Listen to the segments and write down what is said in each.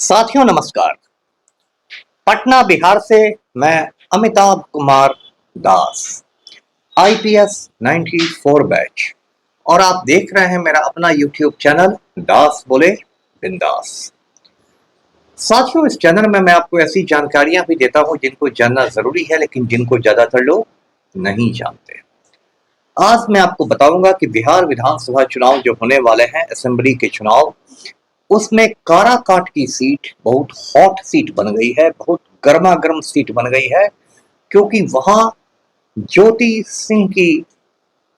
साथियों नमस्कार। पटना बिहार से मैं अमिताभ कुमार दास, आईपीएस 94 बैच, और आप देख रहे हैं मेरा अपना यूट्यूब चैनल दास बोले बिंदास। साथियों, इस चैनल में मैं आपको ऐसी जानकारियां भी देता हूं जिनको जानना जरूरी है, लेकिन जिनको ज्यादातर लोग नहीं जानते। आज मैं आपको बताऊंगा कि बिहार विधानसभा चुनाव जो होने वाले हैं, असेंबली के चुनाव, उसमें काराकाट की सीट बहुत हॉट सीट बन गई है, बहुत गर्मा गर्म सीट बन गई है, क्योंकि वहां ज्योति सिंह की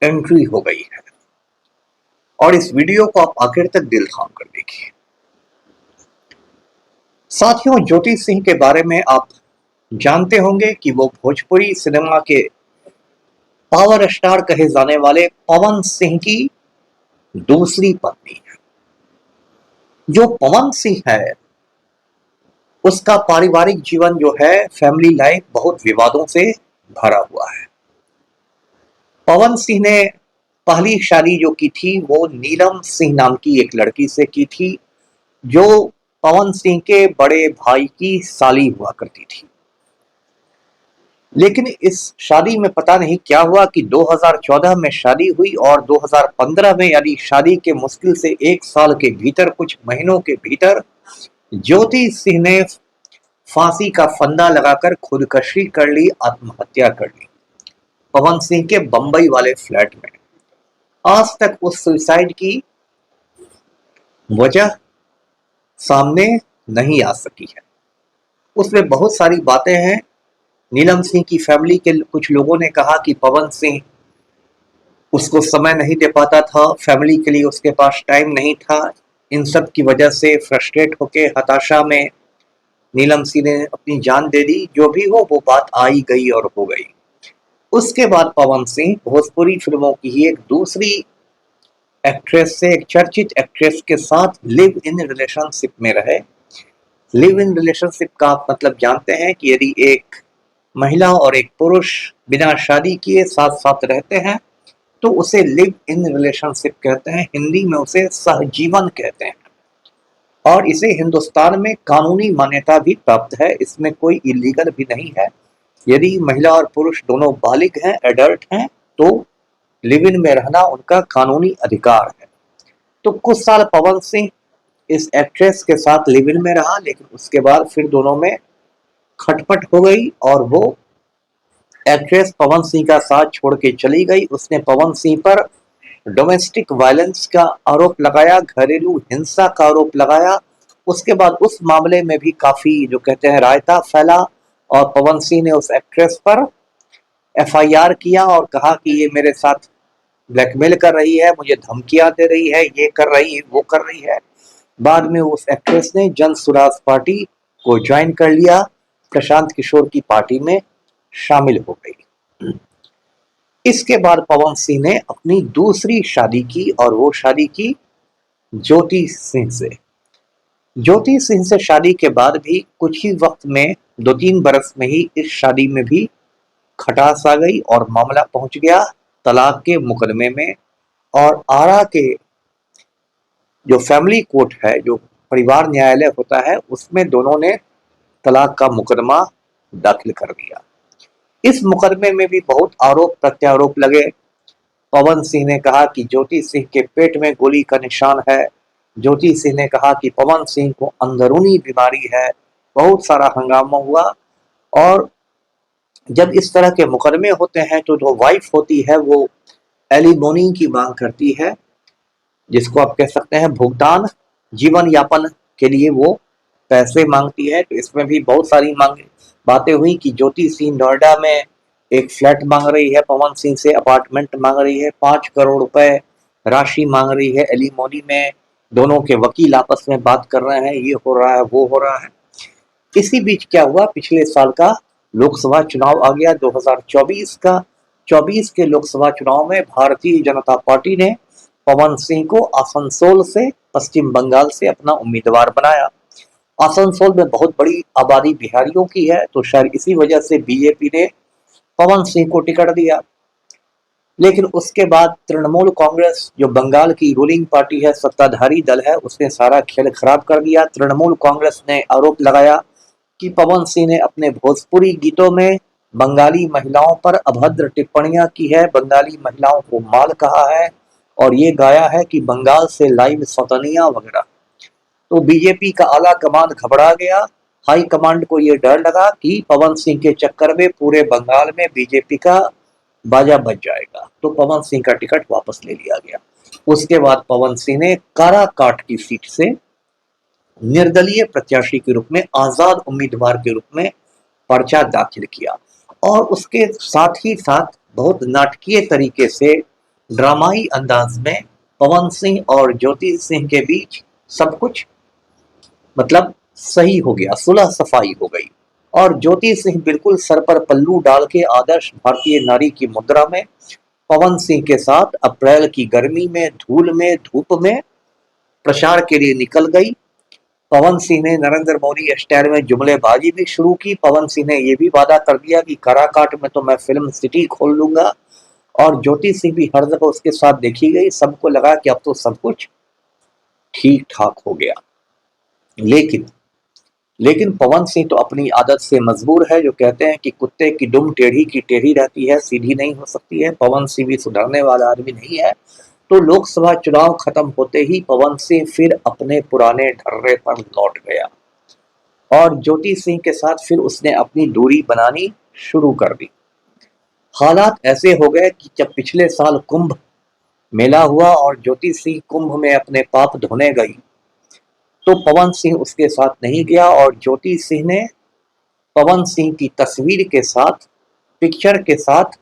एंट्री हो गई है। और इस वीडियो को आप आखिर तक दिल थाम कर देखिए। साथियों, ज्योति सिंह के बारे में आप जानते होंगे कि वो भोजपुरी सिनेमा के पावर स्टार कहे जाने वाले पवन सिंह की दूसरी पत्नी है। जो पवन सिंह है, उसका पारिवारिक जीवन जो है, फैमिली लाइफ, बहुत विवादों से भरा हुआ है। पवन सिंह ने पहली शादी जो की थी वो नीलम सिंह नाम की एक लड़की से की थी, जो पवन सिंह के बड़े भाई की साली हुआ करती थी। लेकिन इस शादी में पता नहीं क्या हुआ कि 2014 में शादी हुई और 2015 में, यानी शादी के मुश्किल से 1 साल के भीतर, कुछ महीनों के भीतर, ज्योति सिंह ने फांसी का फंदा लगाकर खुदकशी कर ली, आत्महत्या कर ली, पवन सिंह के बंबई वाले फ्लैट में। आज तक उस सुसाइड की वजह सामने नहीं आ सकी है। उसमें बहुत सारी बातें हैं। नीलम सिंह की फैमिली के कुछ लोगों ने कहा कि पवन सिंह उसको समय नहीं दे पाता था, फैमिली के लिए उसके पास टाइम नहीं था। इन सब की वजह से फ्रस्ट्रेट होके, हताशा में, नीलम सिंह ने अपनी जान दे दी। जो भी हो, वो बात आई गई और हो गई। उसके बाद पवन सिंह भोजपुरी फिल्मों की ही एक दूसरी एक्ट्रेस से, एक चर्चित एक्ट्रेस के साथ लिव इन रिलेशनशिप में रहे। लिव इन रिलेशनशिप का आप मतलब जानते हैं कि यदि एक महिला और एक पुरुष बिना शादी किए साथ साथ रहते हैं तो उसे लिव इन रिलेशनशिप कहते हैं। हिंदी में उसे सहजीवन कहते हैं, और इसे हिंदुस्तान में कानूनी मान्यता भी प्राप्त है। इसमें कोई इलीगल भी नहीं है। यदि महिला और पुरुष दोनों बालिग हैं, एडल्ट हैं, तो लिव इन में रहना उनका कानूनी अधिकार है। तो कुछ साल पवन सिंह इस एक्ट्रेस के साथ लिव इन में रहा, लेकिन उसके बाद फिर दोनों में खटपट हो गई और वो एक्ट्रेस पवन सिंह का साथ छोड़ के चली गई। उसने पवन सिंह पर डोमेस्टिक वायलेंस का आरोप लगाया, घरेलू हिंसा का आरोप लगाया। उसके बाद उस मामले में भी काफी, जो कहते हैं, रायता फैला, और पवन सिंह ने उस एक्ट्रेस पर एफआईआर किया और कहा कि ये मेरे साथ ब्लैकमेल कर रही है, मुझे धमकियां दे रही है, ये कर रही है, वो कर रही है। बाद में उस एक्ट्रेस ने जन सुराज पार्टी को ज्वाइन कर लिया, प्रशांत किशोर की पार्टी में शामिल हो गई। इसके बाद पवन सिंह ने अपनी दूसरी शादी की, और वो शादी की ज्योति सिंह से। ज्योति सिंह से शादी के बाद भी कुछ ही वक्त में, 2-3 बरस में ही, इस शादी में भी खटास आ गई और मामला पहुंच गया तलाक के मुकदमे में। और आरा के जो फैमिली कोर्ट है, जो परिवार न्यायालय होता है, उसमें दोनों ने तलाक का मुकदमा दाखिल कर दिया। इस मुकदमे में भी बहुत आरोप प्रत्यारोप लगे। पवन सिंह ने कहा कि ज्योति सिंह के पेट में गोली का निशान है। ज्योति सिंह ने कहा कि पवन सिंह को अंदरूनी बीमारी है। बहुत सारा हंगामा हुआ। और जब इस तरह के मुकदमे होते हैं तो जो वाइफ होती है वो एलिमोनी की मांग करती है, जिसको आप कह सकते हैं भुगतान, जीवन यापन के लिए वो पैसे मांगती है। तो इसमें भी बहुत सारी बातें हुई कि ज्योति सिंह नोएडा में एक फ्लैट मांग रही है, पवन सिंह से अपार्टमेंट मांग रही है, 5 करोड़ रुपए राशि मांग रही है एलिमोनी में। दोनों के वकील आपस में बात कर रहे हैं, ये हो रहा है, वो हो रहा है। इसी बीच क्या हुआ, पिछले साल का लोकसभा चुनाव आ गया, 2024 का। 24 के लोकसभा चुनाव में भारतीय जनता पार्टी ने पवन सिंह को आसनसोल से, पश्चिम बंगाल से, अपना उम्मीदवार बनाया। आसनसोल में बहुत बड़ी आबादी बिहारियों की है, तो शायद इसी वजह से बीजेपी ने पवन सिंह को टिकट दिया। लेकिन उसके बाद तृणमूल कांग्रेस, जो बंगाल की रूलिंग पार्टी है, सत्ताधारी दल है, उसने सारा खेल खराब कर दिया। तृणमूल कांग्रेस ने आरोप लगाया कि पवन सिंह ने अपने भोजपुरी गीतों में बंगाली महिलाओं पर अभद्र टिप्पणियां की है, बंगाली महिलाओं को माल कहा है और ये गाया है कि बंगाल से लाइव सौतनिया वगैरह। तो बीजेपी का आला कमान घबरा गया। हाई कमांड को ये डर लगा कि पवन सिंह के चक्कर में पूरे बंगाल में बीजेपी का बाजा बज जाएगा, तो पवन सिंह का टिकट वापस ले लिया गया। उसके बाद पवन सिंह ने काराकाट की सीट से निर्दलीय प्रत्याशी के रूप में, आजाद उम्मीदवार के रूप में पर्चा दाखिल किया और उसके साथ ही साथ बहुत नाटकीय तरीके से, ड्रामाई अंदाज में पवन सिंह और ज्योति सिंह के बीच सब कुछ मतलब सही हो गया, सुलह सफाई हो गई और ज्योति सिंह बिल्कुल सर पर पल्लू डाल के आदर्श भारतीय नारी की मुद्रा में पवन सिंह के साथ अप्रैल की गर्मी में, धूल में, धूप में प्रचार के लिए निकल गई। पवन सिंह ने नरेंद्र मोदी स्टाइल में जुमलेबाजी भी शुरू की। पवन सिंह ने यह भी वादा कर दिया कि काराकाट में तो मैं फिल्म सिटी खोल लूंगा और ज्योति सिंह भी हर जगह उसके साथ देखी गई। सबको लगा कि अब तो सब कुछ ठीक ठाक हो गया। लेकिन लेकिन पवन सिंह तो अपनी आदत से मजबूर है, जो कहते हैं कि कुत्ते की दुम टेढ़ी की टेढ़ी रहती है, सीधी नहीं हो सकती है। पवन सिंह भी सुधरने वाला आदमी नहीं है। तो लोकसभा चुनाव खत्म होते ही पवन सिंह फिर अपने पुराने ढर्रे पर लौट गया और ज्योति सिंह के साथ फिर उसने अपनी दूरी बनानी शुरू कर दी। हालात ऐसे हो गए कि जब पिछले साल कुंभ मेला हुआ और ज्योति सिंह कुंभ में अपने पाप धोने गई, तो पवन सिंह उसके साथ नहीं गया और ज्योति सिंह ने पवन सिंह की तस्वीर के साथ, पिक्चर के साथ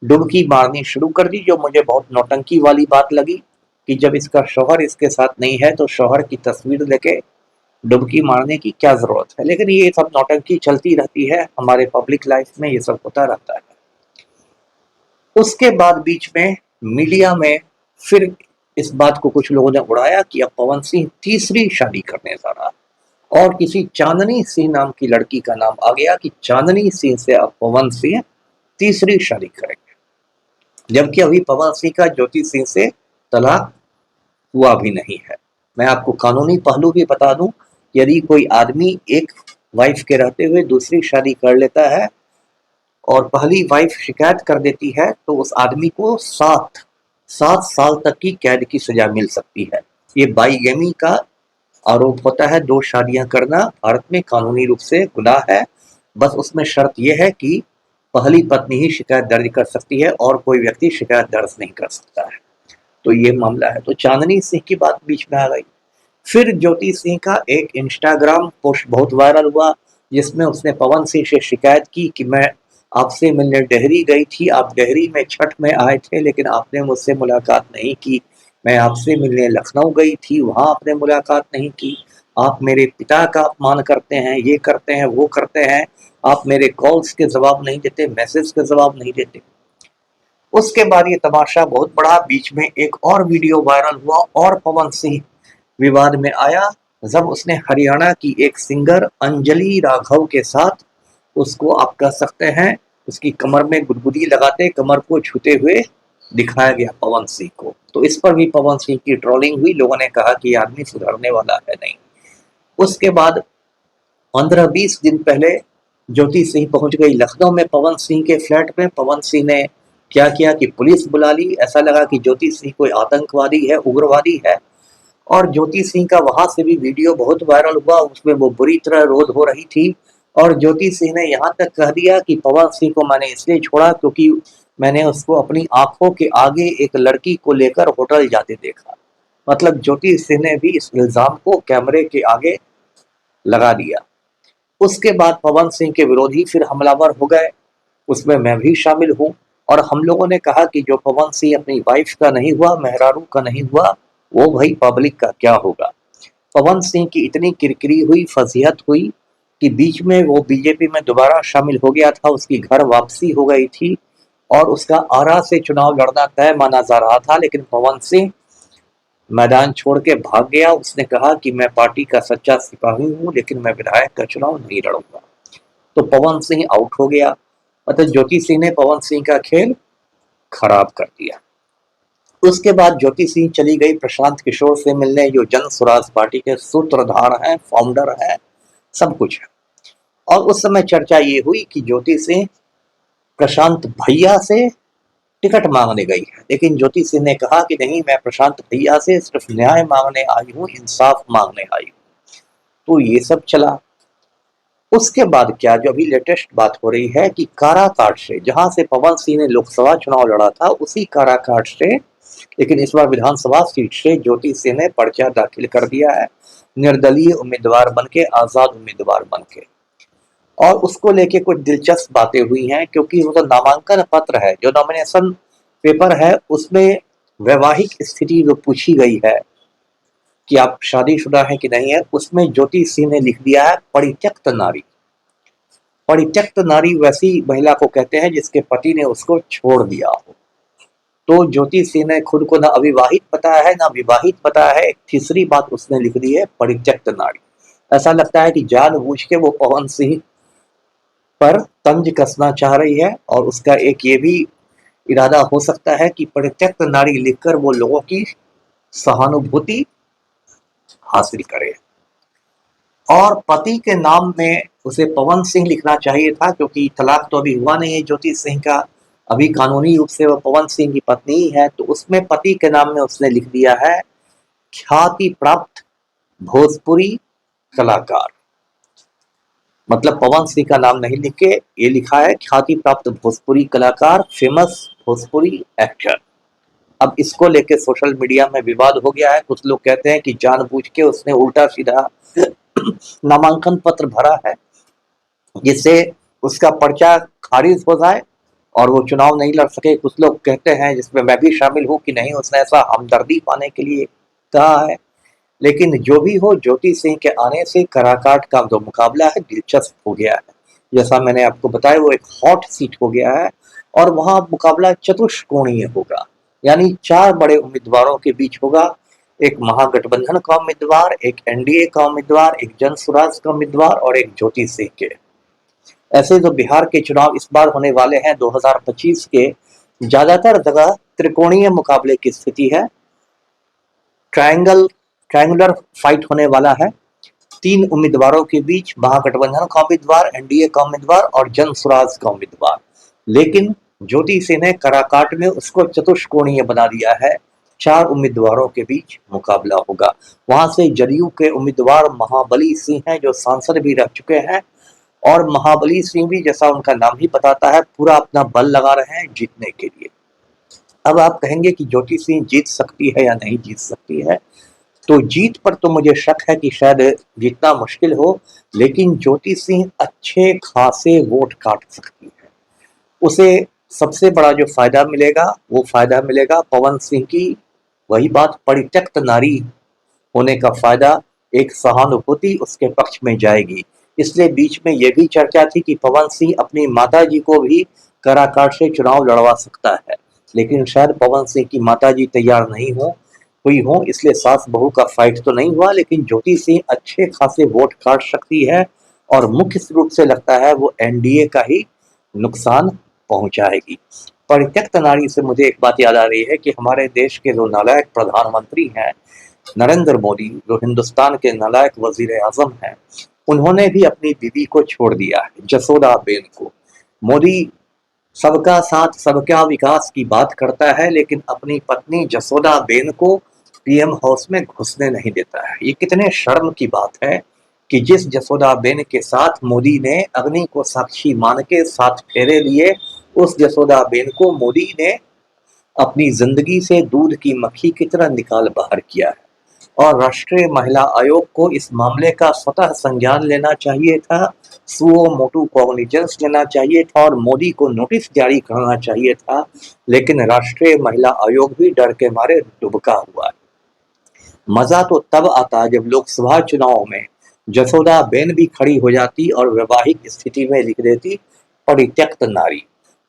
डुबकी मारनी शुरू कर दी, जो मुझे बहुत नौटंकी वाली बात लगी कि जब इसका शौहर इसके साथ नहीं है तो शौहर की तस्वीर लेके डुबकी मारने की क्या जरूरत है। लेकिन ये सब नौटंकी चलती रहती है हमारे पब्लिक लाइफ में, ये सब होता रहता है। उसके बाद बीच में मीडिया में फिर इस बात को कुछ लोगों ने उड़ाया कि अब पवन सिंह तीसरी शादी करने जा रहा है और किसी चांदनी सिंह नाम की लड़की का नाम आ गया कि चांदनी सिंह से अब पवन सिंह तीसरी शादी करेंगे, जबकि अभी पवन सिंह का ज्योति सिंह से तलाक हुआ भी नहीं है। मैं आपको कानूनी पहलू भी बता दूं, यदि कोई आदमी एक वाइफ के रहते हुए दूसरी शादी कर लेता है और पहली वाइफ शिकायत कर देती है, तो उस आदमी को 7 साल तक की कैद की सजा मिल सकती है। ये बाईगेमी का आरोप होता है। 2 शादियां करना भारत में कानूनी रूप से गुनाह है। बस उसमें शर्त यह है कि पहली पत्नी ही शिकायत दर्ज कर सकती है और कोई व्यक्ति शिकायत दर्ज नहीं कर सकता है। तो ये मामला है। तो चांदनी सिंह की बात बीच में आ गई। फिर ज्योति सिंह का एक इंस्टाग्राम पोस्ट बहुत वायरल हुआ, जिसमें उसने पवन सिंह से शिकायत की कि मैं आपसे मिलने डेहरी गई थी, आप डेहरी में छठ में आए थे लेकिन आपने मुझसे मुलाकात नहीं की। मैं आपसे मिलने लखनऊ गई थी, वहां आपने मुलाकात नहीं की। आप मेरे पिता का अपमान करते हैं, ये करते हैं, वो करते हैं। आप मेरे कॉल्स के जवाब नहीं देते, मैसेज के जवाब नहीं देते। उसके बाद ये तमाशा बहुत बड़ा। बीच में एक और वीडियो वायरल हुआ और पवन सिंह विवाद में आया, जब उसने हरियाणा की एक सिंगर अंजलि राघव के साथ, उसको आप कह सकते हैं, उसकी कमर में गुदगुदी लगाते, कमर को छूते हुए दिखाया गया पवन सिंह को। तो इस पर भी पवन सिंह की ट्रोलिंग हुई। लोगों ने कहा कि ये आदमी सुधरने वाला है नहीं। उसके बाद 15-20 दिन पहले ज्योति सिंह पहुंच गई लखनऊ में पवन सिंह के फ्लैट में। पवन सिंह ने क्या किया कि पुलिस बुला ली। ऐसा लगा कि ज्योति सिंह कोई आतंकवादी है, उग्रवादी है। और ज्योति सिंह का वहां से भी वीडियो बहुत वायरल हुआ, उसमें वो बुरी तरह रोध हो रही थी और ज्योति सिंह ने यहाँ तक कह दिया कि पवन सिंह को मैंने इसलिए छोड़ा क्योंकि मैंने उसको अपनी आंखों के आगे एक लड़की को लेकर होटल जाते देखा। मतलब ज्योति सिंह ने भी इस इल्जाम को कैमरे के आगे लगा दिया। उसके बाद पवन सिंह के विरोधी फिर हमलावर हो गए, उसमें मैं भी शामिल हूँ। और हम लोगों ने कहा कि जो पवन सिंह अपनी वाइफ का नहीं हुआ, मेहरारू का नहीं हुआ, वो भाई पब्लिक का क्या होगा। पवन सिंह की इतनी किरकिरी हुई, फजीहत हुई कि बीच में वो बीजेपी में दोबारा शामिल हो गया था, उसकी घर वापसी हो गई थी और उसका आरा से चुनाव लड़ना तय माना जा रहा था। लेकिन पवन सिंह मैदान छोड़ के भाग गया। उसने कहा कि मैं पार्टी का सच्चा सिपाही हूँ लेकिन मैं विधायक का चुनाव नहीं लड़ूंगा। तो पवन सिंह आउट हो गया। मतलब ज्योति सिंह ने पवन सिंह का खेल खराब कर दिया। उसके बाद ज्योति सिंह चली गई प्रशांत किशोर से मिलने, जो जन स्वराज पार्टी के सूत्रधार हैं, फाउंडर हैं, सब कुछ है। और उस समय चर्चा ये हुई कि ज्योति सिंह प्रशांत भैया से टिकट मांगने गई है, लेकिन ज्योति सिंह ने कहा कि नहीं, मैं प्रशांत भैया से सिर्फ न्याय मांगने आई हूँ, इंसाफ मांगने आई हूँ। तो ये सब चला। उसके बाद क्या, जो अभी लेटेस्ट बात हो रही है कि काराकाट से, जहां से पवन सिंह ने लोकसभा चुनाव लड़ा था, उसी काराकाट से, लेकिन इस बार विधानसभा सीट से ज्योति सिंह ने पर्चा दाखिल कर दिया है, निर्दलीय उम्मीदवार बनके, आजाद उम्मीदवार बनके। और उसको लेके कुछ दिलचस्प बातें हुई हैं, क्योंकि वो तो नामांकन पत्र है, जो नॉमिनेशन पेपर है, उसमें वैवाहिक स्थिति जो पूछी गई है कि आप शादीशुदा हैं कि नहीं है, उसमें ज्योति सिंह ने लिख दिया है परित्यक्त नारी। परित्यक्त नारी वैसी महिला को कहते हैं जिसके पति ने उसको छोड़ दिया हो। तो ज्योति सिंह ने खुद को ना अविवाहित बताया है, ना विवाहित बताया है। एक तीसरी बात उसने लिख दी है, परित्यक्त नारी। ऐसा लगता है कि जानबूझ के वो पवन सिंह पर तंज कसना चाह रही है, और उसका एक ये भी इरादा हो सकता है कि परित्यक्त नारी लिखकर वो लोगों की सहानुभूति हासिल करे। और पति के नाम में उसे पवन सिंह लिखना चाहिए था, क्योंकि तलाक तो अभी हुआ नहीं है ज्योति सिंह का, अभी कानूनी रूप से वो पवन सिंह की पत्नी ही है। तो उसमें पति के नाम में उसने लिख दिया है ख्याति प्राप्त भोजपुरी कलाकार। मतलब पवन सिंह का नाम नहीं लिख के ये लिखा है ख्याति प्राप्त भोजपुरी कलाकार, फेमस भोजपुरी एक्टर। अब इसको लेके सोशल मीडिया में विवाद हो गया है। कुछ लोग कहते हैं कि जानबूझ के उसने उल्टा सीधा नामांकन पत्र भरा है, जिससे उसका पर्चा खारिज हो जाए और वो चुनाव नहीं लड़ सके। कुछ लोग कहते हैं, जिसमें मैं भी शामिल हूँ, कि नहीं, उसने ऐसा हमदर्दी पाने के लिए कहा है। लेकिन जो भी हो, ज्योति सिंह के आने से कराकाट का जो मुकाबला है दिलचस्प हो गया है। जैसा मैंने आपको बताया, वो एक हॉट सीट हो गया है, और वहां मुकाबला चतुष्कोणीय होगा, यानी 4 बड़े उम्मीदवारों के बीच होगा। एक महागठबंधन का उम्मीदवार, एक एनडीए का उम्मीदवार, एक जन स्वराज का उम्मीदवार और एक ज्योति सिंह के। ऐसे जो बिहार के चुनाव इस बार होने वाले हैं 2025 के, ज्यादातर जगह त्रिकोणीय मुकाबले की स्थिति है। ट्रायंगुलर फाइट होने वाला है 3 उम्मीदवारों के बीच, महागठबंधन का उम्मीदवार, एनडीए का उम्मीदवार और जन स्वराज का उम्मीदवार। लेकिन ज्योति सिंह ने कराकाट में उसको चतुष्कोणीय बना दिया है, 4 उम्मीदवारों के बीच मुकाबला होगा। वहां से जदयू के उम्मीदवार महाबली सिंह हैं, जो सांसद भी रह चुके हैं, और महाबली सिंह भी, जैसा उनका नाम ही बताता है, पूरा अपना बल लगा रहे हैं जीतने के लिए। अब आप कहेंगे कि ज्योति सिंह जीत सकती है या नहीं जीत सकती है, तो जीत पर तो मुझे शक है कि शायद जीतना मुश्किल हो, लेकिन ज्योति सिंह अच्छे खासे वोट काट सकती है। उसे सबसे बड़ा जो फायदा मिलेगा, वो फायदा मिलेगा पवन सिंह की, वही बात, परित्यक्त नारी होने का फायदा, एक सहानुभूति उसके पक्ष में जाएगी। इसलिए बीच में यह भी चर्चा थी कि पवन सिंह अपनी माताजी को भी कराकाट से चुनाव लड़वा सकता है, लेकिन शायद पवन सिंह की माताजी तैयार नहीं हुई हो, इसलिए सास बहू का फाइट तो नहीं हुआ। लेकिन ज्योति सिंह अच्छे खासे वोट काट सकती है, और मुख्य रूप से लगता है वो एनडीए का ही नुकसान पहुंचाएगी। परित्यक्त नारी से मुझे एक बात याद आ रही है कि हमारे देश के जो नालायक प्रधानमंत्री हैं, नरेंद्र मोदी, जो हिंदुस्तान के नालायक वजीर आजम हैं, उन्होंने भी अपनी बीवी को छोड़ दिया है, जसोदा बेन को। मोदी सबका साथ सबका विकास की बात करता है, लेकिन अपनी पत्नी जसोदा बेन को पीएम हाउस में घुसने नहीं देता है। ये कितने शर्म की बात है कि जिस जसोदा बेन के साथ मोदी ने अग्नि को साक्षी मान के 7 फेरे लिए, उस जसोदा बेन को मोदी ने अपनी जिंदगी से दूध की मक्खी की तरह निकाल बाहर किया है। और राष्ट्रीय महिला आयोग को इस मामले का स्वतः संज्ञान लेना चाहिए था, सुओ मोटू कॉग्निजेंस लेना चाहिए था, और मोदी को नोटिस जारी करना चाहिए था। लेकिन राष्ट्रीय महिला आयोग भी डर के मारे दुबका हुआ है। मजा तो तब आता जब लोकसभा चुनाव में जसोदा बेन भी खड़ी हो जाती और वैवाहिक स्थिति में लिख देती परित्यक्त नारी,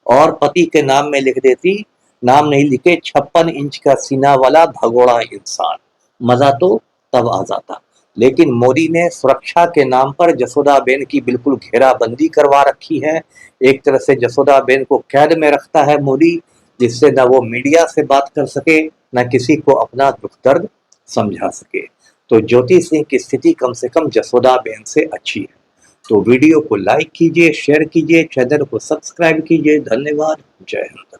और पति के नाम में लिख देती, नाम नहीं लिखे, 56 इंच का सीना वाला भगोड़ा इंसान। मजा तो तब आ जाता। लेकिन मोदी ने सुरक्षा के नाम पर जसोदा बेन की बिल्कुल घेराबंदी करवा रखी है। एक तरह से जसोदा बेन को कैद में रखता है मोदी, जिससे न वो मीडिया से बात कर सके, न किसी को अपना दुख दर्द समझा सके। तो ज्योति सिंह की स्थिति कम से कम जसोदाबेन से अच्छी है। तो वीडियो को लाइक कीजिए, शेयर कीजिए, चैनल को सब्सक्राइब कीजिए। धन्यवाद। जय हिंद।